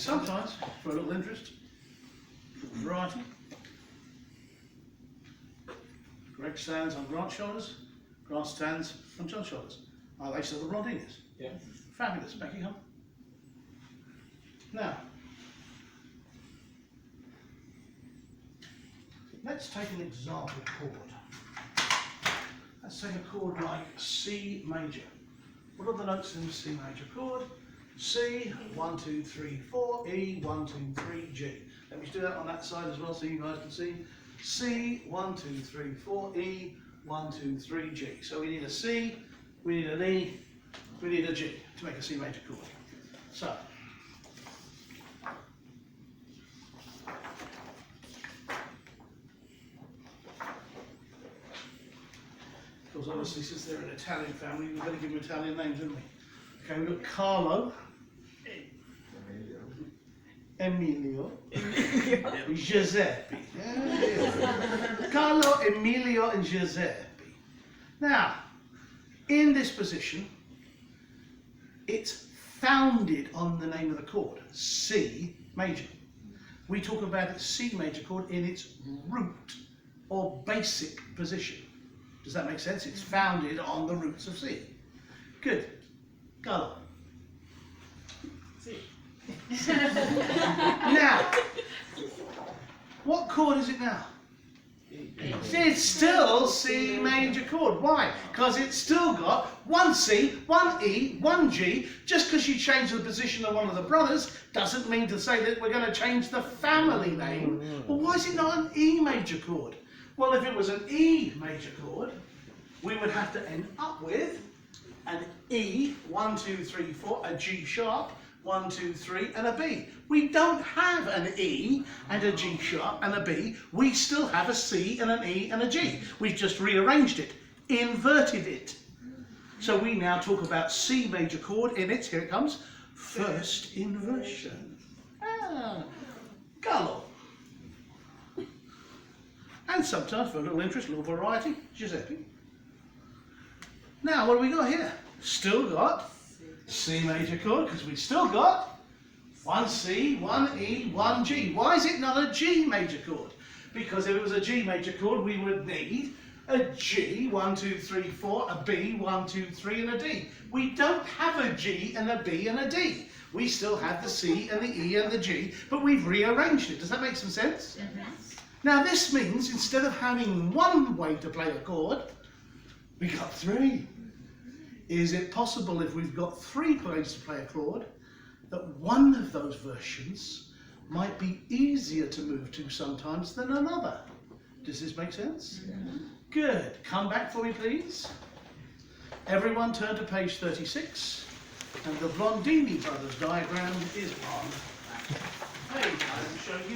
sometimes, for a little interest, variety. Greg stands on Grant's shoulders, Grant stands on John's shoulders. Are they still the Blondinis? Yeah. Fabulous, Becky, huh? Now, let's take an example chord. Let's take a chord like C major. What are the notes in the C major chord? C, 1, 2, 3, 4, E, 1, 2, 3, G. Let me do that on that side as well so you guys can see. C, 1, 2, 3, 4, E, 1, 2, 3, G. So we need a C, we need an E, we need a G to make a C major chord. So, because obviously since they're an Italian family, we've got to give them Italian names, haven't we? Okay, we've got Carlo, Emilio, Giuseppe. Yeah. Carlo, Emilio, and Giuseppe. Now, in this position, it's founded on the name of the chord, C major. We talk about its C major chord in its root or basic position. Does that make sense? It's founded on the roots of C. Good. Carlo. C. Now, what chord is it now? It's still C major chord. Why? Because it's still got one C, one E, one G. Just because you change the position of one of the brothers doesn't mean to say that we're going to change the family name. Well, why is it not an E major chord? Well, if it was an E major chord, we would have to end up with an E, 1, 2, 3, 4, a G sharp, 1, 2, 3, and a B. We don't have an E and a G sharp and a B. We still have a C and an E and a G. We've just rearranged it, inverted it. So we now talk about C major chord in its, here it comes, first inversion. Gallo. And sometimes, for a little interest, a little variety, Giuseppe. Now, what do we got here? Still got C major chord, because we still got one C, one E, one G. Why is it not a G major chord? Because if it was a G major chord, we would need a G, 1, 2, 3, 4, a B, 1, 2, 3, and a D. We don't have a G and a B and a D. We still have the C and the E and the G, but we've rearranged it. Does that make some sense? Now this means instead of having one way to play a chord, we got three. Is it possible, if we've got three ways to play a chord, that one of those versions might be easier to move to sometimes than another? Does this make sense? Yeah. Good. Come back for me, please. Everyone turn to page 36, and the Blondini Brothers diagram is on that page. I'm showing you